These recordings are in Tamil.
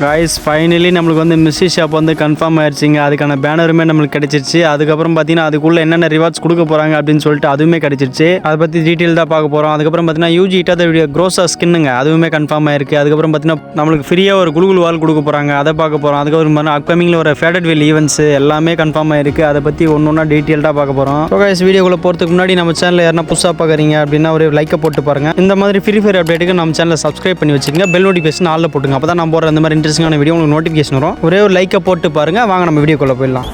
गाइस ஃபைனலி நம்மளுக்கு வந்து மிஸ்ஸி ஷாப் வந்து கன்ஃபார்ம் ஆயிடுச்சுங்க. அதுக்கான பேனருமே நம்மளுக்கு கிடைச்சிருச்சு. அதுக்கப்புறம் பார்த்தீங்கன்னா அதுக்குள்ள என்னென்ன ரிவார்ட்ஸ் கொடுக்க போகிறாங்க அப்படின்னு சொல்லிட்டு அதுவுமே கிடைச்சிருச்சு. அதை பற்றி டீட்டெயில் தான் பார்க்க போகிறோம். அதுக்கப்புறம் பார்த்தீங்கன்னா யூஜி இட்டாத க்ரோஸா ஸ்கின்னுங்க அதுவுமே கன்ஃபார்ம் ஆயிருக்கு. அதுக்கப்புறம் பார்த்தீங்கன்னா நம்மளுக்கு ஃப்ரீயாக ஒரு குலுகுல் வால் கொடுக்க போகிறாங்க, அதை பார்க்க போகிறோம். அதுக்கப்புறம் பார்த்தீங்கன்னா அப்கமிங்கில் ஒரு ஃபேடட் வில் ஈவெண்ட்ஸ் எல்லாமே கன்ஃபார்ம் ஆயிருக்கு. அதை பற்றி ஒன்று ஒன்றா டீட்டெயில்டாக பார்க்க போகிறோம். ஸோ गाइस வீடியோக்குள்ளே போகிறதுக்கு முன்னாடி நம்ம சேனலில் யாரா புதுசாக பார்க்குறீங்க அப்படின்னா ஒரு லைக்கை போட்டு பாருங்கள். இந்த மாதிரி ஃப்ரீ ஃபயர் அப்டேட்டுக்கு நம்ம சேனலை சப்ஸ்கிரைப் பண்ணி வச்சுக்கோங்க. பெல் நோட்டிஃபிகேஷன் ஆல்ல போட்டுங்க. அப்போ தான் நான் போகிற இந்த மாதிரி இன்ட்ரெஸ்டிங்கான வீடியோ உங்களுக்கு நோட்டிஃபிகேஷன் வரும். ஒரே ஒரு லைக்கை போட்டு பாருங்க. வாங்க நம்ம வீடியோக்குள்ள போயிடலாம்.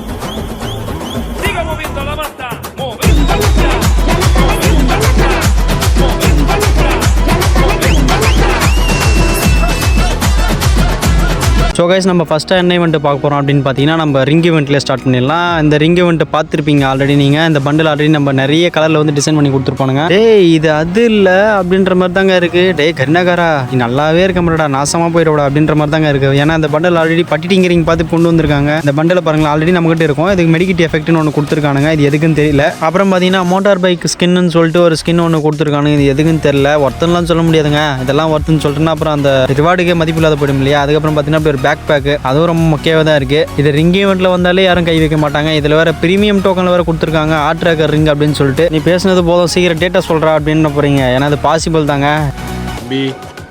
ஸோ கைஸ் நம்ம ஃபஸ்ட்டாக என்ன ஈவெண்ட் பார்க்க போகிறோம் அப்படின்னு பார்த்தீங்கன்னா நம்ம ரிங் ஈவெண்ட்லேயே ஸ்டார்ட் பண்ணிடலாம். இந்த ரிங் ஈவெண்ட்டை பார்த்துருப்பீங்க ஆல்ரெடி நீங்கள். இந்த பண்டில் ஆல்ரெடி நம்ம நிறைய கலரில் வந்து டிசைன் பண்ணி கொடுத்துருப்பானுங்க. இது அது இல்லை அப்படின்ற மாதிரி தாங்க இருக்குது. கருணாகாரா நீ நல்லாவே இருக்க மாட்டடா, நாசமாக போயிடக்கூடா அப்படின்ற மாதிரி தாங்க இருக்குது. ஏன்னா இந்த பண்டில் ஆல்ரெடி பட்டிட்டிங்கிறீங்க பார்த்து கொண்டு வந்திருக்காங்க. இந்த பண்டில் பாருங்களா ஆல்ரெடி நம்மகிட்ட இருக்கும். இதுக்கு மெடிக்கிட் எஃபெக்ட்னு ஒன்று கொடுத்துருக்கானுங்க. இது எதுக்குன்னு தெரியல. அப்புறம் பார்த்தீங்கன்னா மோட்டார் பைக் ஸ்கின்னு சொல்லிட்டு ஒரு ஸ்கின் ஒன்று கொடுத்துருக்கானுங்க. இது எதுக்குன்னு தெரியல. ஒருத்தன்லாம் சொல்ல முடியாதுங்க. இதெல்லாம் ஒருத்தன்னு சொல்லிட்டுன்னா அப்புறம் அந்த ரிவார்டுக்கே மதிப்பு இல்லாத போயிடும் இல்லையா. அதுக்கப்புறம் பார்த்தீங்கன்னா ஒரு பேக் பேக் அதுவும் ரொம்ப முக்கியமாக தான் இருக்கு. இது ரிங் ஈவெண்ட்ல வந்தாலே யாரும் கை வைக்க மாட்டாங்க. இதுல வேற பிரீமியம் டோக்கன்ல வேற கொடுத்துருக்காங்க ஆர்ட் ட்ராக்கர் ரிங் அப்படின்னு சொல்லிட்டு. நீ பேசுனது போதும், சீக்கிரம் டேட்டா சொல்றா அப்படின்னு போறீங்க. ஏன்னா அது பாசிபிள் தாங்க.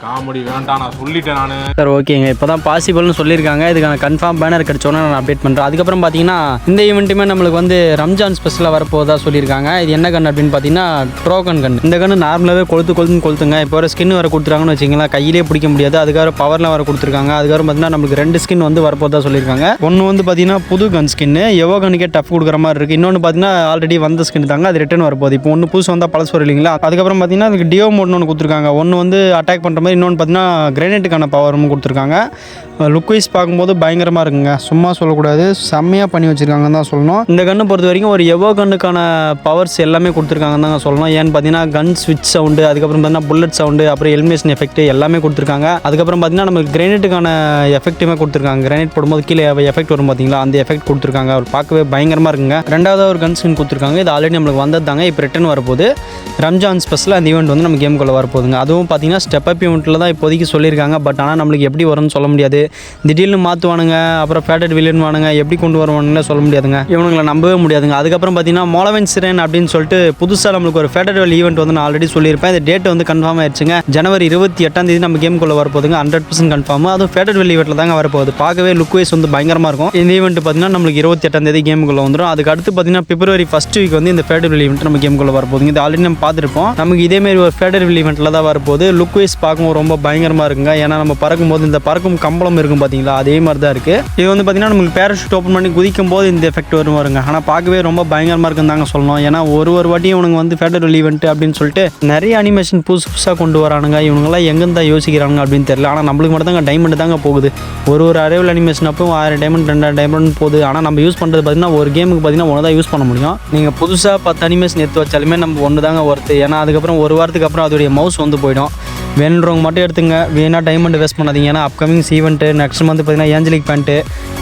காமெடி வேண்டாம் நான் சொல்லிட்டேன் நான். சார் ஓகேங்க, இப்போ தான் பாசிபிள்னு சொல்லியிருக்காங்க. இதுக்கான கன்ஃபார்ம் பேனர் கிடச்சோன்னா நான் அப்டேட் பண்ணுறேன். அதுக்கப்புறம் பார்த்தீங்கன்னா இந்த ஈவெண்ட்டுமே நம்மளுக்கு வந்து ரம்ஜான் ஸ்பெஷலாக வரப்போதாக சொல்லியிருக்காங்க. இது என்ன கன் அப்படின்னு பார்த்தீங்கன்னா ட்ரோகன் கன். இந்த கன்று நார்மலாகவே கொளுத்துங்க. இப்போ வர ஸ்கின் வர கொடுத்துருக்காங்கன்னு வச்சிங்களா, கையிலே பிடிக்க முடியாது. அதுக்காக பவர்லாம் வர கொடுத்துருக்காங்க. அதுக்கப்புறம் பார்த்தீங்கன்னா நம்மளுக்கு 2 ஸ்கின் வந்து வரப்போதாக சொல்லியிருக்காங்க. ஒன்று வந்து பார்த்தீங்கன்னா புது கன் ஸ்கின்னு எவோ கனுக்கே டஃப் கொடுக்குற மாதிரி இருக்குது. இன்னொன்று பார்த்தீங்கன்னா ஆல்ரெடி வந்த ஸ்கின் தாங்க, அது ரிட்டர்ன் வரப்போகுது. இப்போ ஒன்று புதுசு வந்தால் பழசு வரும் இல்லைங்களா. அதுக்கப்புறம் பார்த்தீங்கன்னா அதுக்கு டியோ மோட்னு ஒன்று கொடுத்துருக்காங்க. ஒன்று வந்து அட்டாக் பண்ணுற மாதிரி, இன்னொன்று பார்த்தீங்கன்னா கிரேனேட்டுக்கான பவரும் கொடுத்துருக்காங்க. லுக் வைஸ் பார்க்கும்போது பயங்கரமாக இருக்குங்க, சும்மா சொல்லக்கூடாது, செம்மையாக பண்ணி வச்சுருக்காங்கன்னு தான் சொல்லணும். இந்த கண்ணை பொறுத்த வரைக்கும் ஒரு எவோ கண்ணுக்கான பவர்ஸ் எல்லாமே கொடுத்துருக்காங்கன்னு தான் சொல்லணும். ஏன்னு பார்த்தீங்கன்னா கன் ஸ்விட்ச் சவுண்டு, அதுக்கப்புறம் பார்த்தீங்கன்னா புல்லட் சவுண்டு, அப்புறம் எலிமினேஷன் எஃபெக்ட் எல்லாமே கொடுத்துருக்காங்க. அதுக்கப்புறம் பார்த்தீங்கன்னா நமக்கு கிரேனேட்டுக்கான எஃபெக்ட்டுமே கொடுத்துருக்காங்க. கிரேனேட் போடும்போது கீழே எஃபெக்ட் வரும் பார்த்தீங்களா, அந்த எஃபெக்ட் கொடுத்துருக்காங்க. அவர் பார்க்கவே பயங்கரமாக இருக்குங்க. ரெண்டாவது ஒரு கன் ஸ்கின் கொடுத்துருக்காங்க. இது ஆல்ரெடி நம்மளுக்கு வந்தது தாங்க, இப்போ ரிட்டர்ன் வரப்போகுது. ரம்ஜான் ஸ்பெஷலாக அந்த ஈவெண்ட் வந்து நம்ம கேமுக்குள்ளே வரப்போகுதுங்க. அதுவும் பார்த்தீங்கன்னா ஸ்டெப் அப் ஈவெண்ட்டில் தான் இப்போதைக்கு சொல்லியிருக்காங்க. பட் ஆனால் நம்மளுக்கு எப்படி வரும்னு சொல்ல முடியாது. திடீர்னு மாற்றுவானுங்க, அப்புறம் ஃபேட்டட் வில்லன் வானுங்க, எப்படி கொண்டு வருவானுங்களே சொல்ல முடியாதுங்க. இவனுங்களை நம்பவே முடியாதுங்க. அதுக்கப்புறம் பார்த்தீங்கன்னா மோலவன் சிரன் அப்படின்னு சொல்லிட்டு புதுசாக நம்மளுக்கு ஒரு ஃபேட்டட் வில் ஈவெண்ட் வந்து நான் ஆல்ரெடி சொல்லியிருப்பேன். இந்த டேட் வந்து கன்ஃபார்ம் ஆயிடுச்சுங்க. ஜனவரி 28 நம்ம கேமுக்குள்ளே வரப்போகுதுங்க. 100% கன்ஃபார்ம். அதுவும் ஃபேட்டட் வில் ஈவெண்ட்டில் தாங்க வரப்போகுது. பார்க்கவே லுக் வைஸ் வந்து பயங்கரமாக இருக்கும். இந்த ஈவெண்ட் பார்த்தீங்கன்னா நம்மளுக்கு 28 கேமுக்குள்ளே வந்துடும். அதுக்கு அடுத்து பார்த்தீங்கன்னா பிப்ரவரி 1 வீக் வந்து இந்த ஃபேட்டட் வில் ஈவெண்ட் நம்ம கேமுக்குள்ளே வரப்போகுதுங்க. இது ஆல்ரெடி நம்ம பார்த்துருப்போம். நமக்கு இதேமாரி ஒரு ஃபேட்டட் வில் ஈவெண்ட்டில் தான் வரப்போகுது. லுக் வைஸ் பார்க்கும்போது ரொம்ப பயங்கரமாக இருக்குங்க. ஏன்னா நம்ம பறக்கும்போது இந்த பறக்கும் கம்பளம் இருக்கும் பார்த்தீங்களா, அதே மாதிரி தான் இருக்குது. இது வந்து பார்த்தீங்கன்னா நமக்கு பேராஷூட் ஓப்பன் பண்ணி குதிக்கும் போது இந்த எஃபெக்ட் வருங்க. ஆனால் பார்க்கவே ரொம்ப பயங்கரமாக இருக்குன்னு தாங்க சொல்லணும். ஏன்னா ஒரு வாட்டியும் இவனுங்க வந்து ஃபேட்டட் வில் ஈவெண்ட் அப்படின்னு சொல்லிட்டு நிறைய அனிமேஷன் புதுசாக கொண்டு வரானுங்க. இவங்கெல்லாம் எங்கேருந்து தான் யோசிக்கிறாங்க அப்படின்னு தெரியல. ஆனால் நம்மளுக்கு மட்டும் தாங்க டைமண்ட் தாங்க போகுது. ஒரு அரைவல் அனிமேஷன் அப்போ 1000 டைமண்ட் 2000 டைமண்ட் போகுது. ஆனால் நம்ம யூஸ் பண்ணுறது பார்த்தீங்கன்னா ஒரு கேமுக்கு பார்த்தீங்கன்னா ஒன்று தான் யூஸ் பண்ண முடியும். நீங்கள் புதுசாக 10 அனிமேஷன் எடுத்து வச்சாலுமே நம்ம ஒன்று தாங்க ஒர்த்து. ஏன்னா அதுக்கப்புறம் ஒரு வாரத்துக்கு அப்புறம் அதோடைய மவுஸ் வந்து போயிடும். வேணுன்றவங்க மட்டும் எடுத்துங்க, வேணா டைமண்ட் வேஸ்ட் பண்ணாதீங்க. ஏன்னா அப்கமிங் ஈவெண்ட்டு நெக்ஸ்ட் மந்த் பார்த்தீங்கன்னா ஏஞ்சலிக் பேண்ட்டு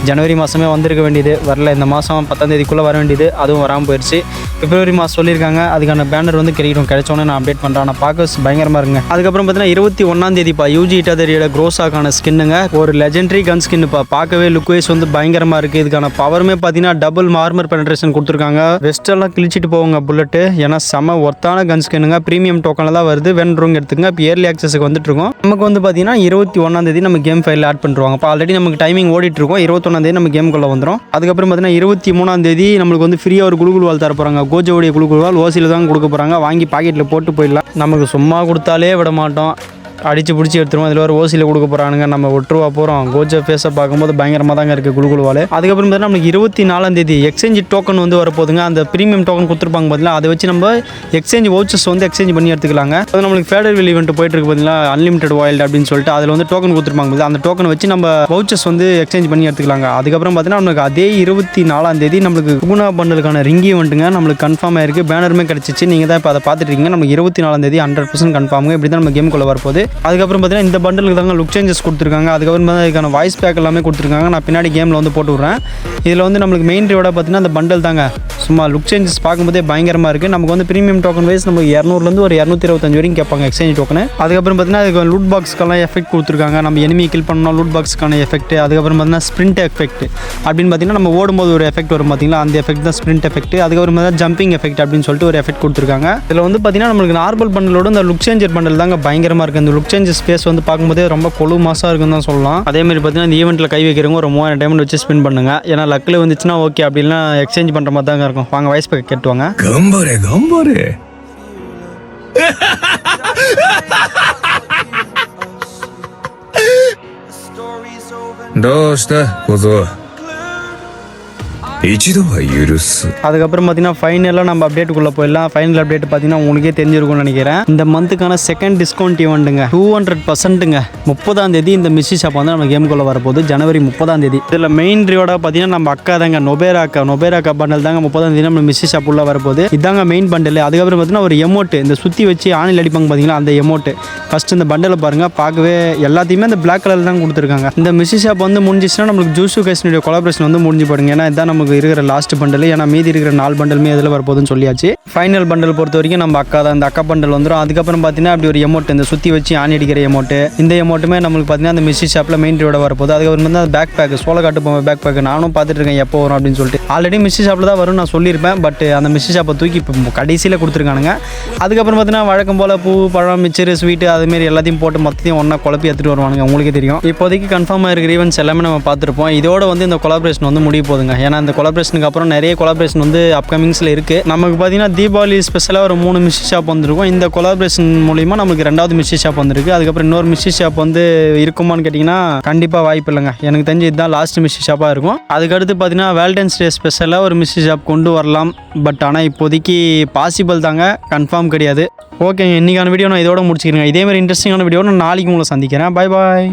ஜனவரி மாதமே வந்திருக்க வேண்டியது, வரல. இந்த மாதம் 10ஆம் தேதிக்குள்ளே வர வேண்டியது, அதுவும் வராமல் போயிடுச்சு. பிப்ரவரி மாதம் சொல்லியிருக்காங்க. அதுக்கான பேனர் வந்து கிடைச்சோன்னே நான் அப்டேட் பண்ணுறேன். ஆனால் பார்க்க பயங்கரமாக இருக்குங்க. அதுக்கப்புறம் பார்த்தீங்கன்னா 21ஆம் தேதிப்பா யூஜி இட்டாதரியோட க்ரோஸாக்கான ஸ்கின்னுங்க. ஒரு லெஜெண்டரி கன் ஸ்கின்னுப்பா. பார்க்கவே லுக் வைஸ் வந்து பயங்கரமாக இருக்குது. இதுக்கான பவருமே பார்த்தீங்கன்னா டபுள் ஆர்மர் பெனட்ரேஷன் கொடுத்துருக்காங்க. வெஸ்டெல்லாம் கிழிச்சிட்டு போவாங்க புல்லட்டு. ஏன்னா செம ஒர்த்தான கன் ஸ்கின்னுங்க. ப்ரீமியம் டோக்கனில் தான் வருது. வேணுறவங்க எடுத்துங்க. இப்போ இயர்லி ஆக்சஸுக்கு வந்துட்டு இருக்கோம். நமக்கு வந்து பார்த்தீங்கன்னா 21ஆம் தேதி நம்ம கேம் ஃபைலில் ஆட் பண்ணுவாங்க. இப்போ ஆல்ரெடி நமக்கு டைமிங் ஓடிட்டு இருக்கோம். 21ஆம் தேதி நம்ம கேமுக்குள்ளே வந்துடும். அதுக்கப்புறம் பார்த்தீங்கன்னா 23ஆம் தேதி நம்மளுக்கு வந்து ஃப்ரீயாக ஒரு குலுகுல் வால் தர போகிறாங்க. கோஜோடைய குலுகுல் வால் ஓசியில் தான் கொடுக்க போகிறாங்க. வாங்கி பாக்கெட்டில் போட்டு போயிடலாம். நமக்கு சும்மா கொடுத்தாலே விட மாட்டோம், அடித்து பிடிச்சி எடுத்துருவோம். இதில் ஒரு ஓசியில் கொடுக்க போகிறானுங்க. நம்ம ஒட்டுருவா போகிறோம். கோஜோ ஃபேஸை பார்க்கும்போது பயங்கரமாக தாங்க இருக்குது குலுகுலுவால். அதுக்கப்புறம் பார்த்தீங்கன்னா நம்மளுக்கு 24ஆம் தேதி எக்ஸ்சேஞ்ச் டோக்கன் வந்து வரப்போதுங்க. அந்த ப்ரீமியம் டோக்கன் கொடுத்துருப்பாங்க பார்த்தீங்களா, அதை வச்சு நம்ம எக்ஸ்சேஞ்ச் வவுச்சர்ஸ் வந்து எக்ஸ்சேஞ்ச் பண்ணி எடுத்துக்கலாங்க. அது நம்மளுக்கு ஃபேடட் வில் ஈவெண்ட் போயிட்டு இருக்கு பார்த்தீங்களா, அன்லிமிட்டட் வைல்டு அப்படின்னு சொல்லிட்டு. அதில் வந்து டோக்கன் கொடுத்துருப்பாங்க. அந்த டோக்கன் வச்சு நம்ம வவுச்சர்ஸ் வந்து எக்ஸ்சேஞ்ச் பண்ணி எடுத்துக்கலாங்க. அதுக்கப்புறம் பார்த்தீங்கன்னா நம்மளுக்கு அதே 24ஆம் தேதி நம்மளுக்கு குணா பண்டலுக்கான ரிங் ஈவெண்ட்டுங்க நம்மளுக்கு கன்ஃபார்ம் ஆயிருக்கு. பேனருமே கிடச்சிச்சு. நீங்கள் தான் இப்போ அதை பார்த்துட்டு இருக்கீங்க. நமக்கு 24ஆம் தேதி 100% கன்ஃபார்முங்க. இப்படி தான் நம்ம கேமுக்குள்ளே வரப்போகுது. அதுக்கப்புறம் பார்த்தீங்கன்னா இந்த பண்டலுக்கு தாங்க லுக் சேஞ்சஸ் கொடுத்துருக்காங்க. அதுக்கப்புறம் பார்த்தீங்கன்னா இதுக்கான வாய்ஸ் பேக் எல்லாமே கொடுத்துருக்காங்க. நான் பின்னாடி கேமில் வந்து போட்டு விட்றேன். இதில் வந்து நம்மளுக்கு மெயின் ரிவார்டாக பார்த்தீங்கன்னா அந்த பண்டல் தாங்க. சும்மா லுக் சேஞ்சஸ் பார்க்கும்போதே பயங்கரமாக இருக்குது. நமக்கு வந்து ப்ரீமியம் டோக்கன் வைஸ் நமக்கு 200லேருந்து ஒரு 225 வரைக்கும் கேட்பாங்க எக்ஸ்சேஞ்ச் டோக்கன். அதுக்கப்புறம் பார்த்தீங்கன்னா அதுக்கு லூட் பாக்ஸ்க்கெல்லாம் எஃபெக்ட் கொடுத்துருக்காங்க. நம்ம எனிமி கில் பண்ணோம் லூட் பாக்ஸ்க்கான எஃபெக்ட். அதுக்கப்புறம் பார்த்தீங்கன்னா ஸ்ப்ரிண்ட் எஃபெக்ட் அப்படின்னு பார்த்தீங்கன்னா நம்ம ஓடும்போது ஒரு எஃபெக்ட் வரும் பார்த்தீங்களா, அந்த எஃபெக்ட் தான் ஸ்ப்ரிண்ட் எஃபெக்ட். அதுக்கப்புறம் பார்த்தீங்கன்னா ஜம்பிங் எஃபெக்ட் அப்படின்னு சொல்லிட்டு ஒரு எஃபெக்ட் கொடுத்துருக்காங்க. இதில் வந்து பார்த்தீங்கன்னா நம்மளுக்கு நார்மல் பண்டலோட இந்த லுக் சேஞ்சர் பண்டல் தாங்க பயங்கரமாக இருக்குது. இந்த லுக் சேஞ்சர் ஸ்பேஸ் வந்து பார்க்கும்போதே ரொம்ப கொழு மாசாக இருக்குன்னு தான் சொல்லலாம். அதேமாதிரி பார்த்தீங்கன்னா இந்த ஈவெண்ட்டில் கை வைக்கிறவங்க ஒரு 3000 டைமண்ட் வச்சு ஸ்பின் பண்ணுங்க. ஏன்னா லக்கில் வந்துச்சுன்னா ஓகே, அப்படின்னா எக்ஸ்சேஞ்ச் பண்ணுற மாதிரி தாங்க இருக்கும். வாங்க வாய்ஸ் பேக் கேட்டுவாங்க. கம்பரே கம்பரேどうした小僧一度は許す。அதுக்கப்புறம் பார்த்தீங்கன்னா ஃபைனலாக நம்ம அப்டேட்டுக்குள்ளே போயிடலாம். ஃபைனல் அப்டேட் பார்த்தீங்கன்னா உங்களுக்கே தெரிஞ்சிருக்கும்னு நினைக்கிறேன். இந்த மந்த்துக்கான செகண்ட் டிஸ்கவுண்ட் ஈவெண்ட்டுங்க 200%ங்க. 30ஆம் தேதி இந்த மிஸ்ஸி ஷாப் வந்து நம்ம கேமுக்குள்ளே வரப்போகுது. ஜனவரி 30ஆம் தேதி. இதில் மெயின் ரிவார்டாக பார்த்தீங்கன்னா நம்ம அக்கா தாங்க நொபேராக்கா பண்டல் தாங்க 30ஆம் தேதி நம்ம மிஸ்ஸி ஷாப் உள்ள வரப்போகுது. இதாங்க மெயின் பண்டல். அதுக்கப்புறம் பார்த்தீங்கன்னா ஒரு எமோட்டு இந்த சுற்றி வச்சு ஆணில் அடிப்பாங்க பார்த்தீங்களா, அந்த எமோட்டு. ஃபஸ்ட்டு இந்த பண்டலை பாருங்கள், பார்க்கவே எல்லாத்தையுமே இந்த பிளாக் கலர் தான் கொடுத்துருக்காங்க. இந்த மிஸ்ஸி ஷாப் வந்து முடிஞ்சிச்சுன்னா நம்மளுக்கு ஜூசு கைஸ்னுடைய கொலாபரேஷன் வந்து முடிஞ்சு போடுங்க. ஏன்னா இதான் நமக்கு இருக்கிற லாஸ்ட் பண்டல். ஏன்னா மீதி இருக்கிற 4 பண்டலுமே இதில் வரப்போகுதுன்னு சொல்லியாச்சு. ஃபைனல் பண்டல் பொறுத்த வரைக்கும் நம்ம அக்கா தான். இந்த அக்கா பண்டல் வந்துடும். அதுக்கப்புறம் பார்த்தீங்கன்னா அப்படி ஒரு எமோட் இந்த சுற்றி வச்சு ஆணி அடிக்கிற எமோட்டு. இந்த எமோட்டுமே நம்மளுக்கு பார்த்தீங்கன்னா அந்த மிஸ்ஸி ஷாப்பில் மெயின் ரோட வரப்போகுது. அதுக்கப்புறம் வந்து அந்த பேக் பேக் சோளக்காட்டு போவேன் பேக் பேக் நானும் பார்த்துட்டு இருக்கேன் எப்போ வரும் அப்படின்னு சொல்லிட்டு. ஆல்ரெடி மிஸ்ஸி ஷாப்பில் தான் வரும் நான் சொல்லியிருப்பேன். பட் அந்த மிஸ்ஸி ஷாப்பை தூக்கி இப்போ கடைசியில் கொடுத்துருக்கானுங்க. அதுக்கப்புறம் பார்த்தீங்கன்னா வழக்கம் போல் பூ பழம் மிச்சர் ஸ்வீட்டு அதுமாரி எல்லாத்தையும் போட்டு மொத்தத்தையும் ஒன்றா குழப்பி எடுத்துகிட்டு வருவானுங்க. உங்களுக்கே தெரியும். இப்போதைக்கு கன்ஃபார்மாக இருக்கிற ஈவெண்ட்ஸ் எல்லாமே நம்ம பார்த்துருப்போம். இதோட வந்து இந்த கொலாபரேஷன் வந்து முடிய போகுதுங்க. ஏன்னா இந்த கொலாபரேஷனுக்கு அப்புறம் நிறைய கொலாபரேஷன் வந்து அப்கமிங்ஸில் இருக்குது. நமக்கு பார்த்தீங்கன்னா தீபாவளி ஸ்பெஷலாக ஒரு 3 மிஸ்ஸி ஷாப் வந்திருக்கும். இந்த கொலாபரேஷன் மூலிமா நமக்கு 2வது மிஸ்ஸி ஷாப் வந்திருக்கு. அதுக்கப்புறம் இன்னொரு மிஸ்ஸி ஷாப் வந்து இருக்குமான்னு கேட்டிங்கன்னா கண்டிப்பாக வாய்ப்பு இல்லைங்க. எனக்கு தெரிஞ்சு இதுதான் லாஸ்ட் மிஸ்ஸி ஷாப்பாக இருக்கும். அதுக்கடுத்து பார்த்தீங்கன்னா வேலண்டைன்ஸ் டே ஸ்பெஷலாக ஒரு மிஸ்ஸி ஷாப் கொண்டு வரலாம். பட் ஆனால் இப்போதைக்கு பாசிபிள் தாங்க, கன்ஃபார்ம் கிடையாது. ஓகேங்க, இன்றைக்கான வீடியோ நான் இதோட முடிச்சுக்கிறேங்க. இதேமாதிரி இன்ட்ரெஸ்டிங்கான வீடியோ நான் நாளைக்கு உங்களை சந்திக்கிறேன். பாய் பாய்.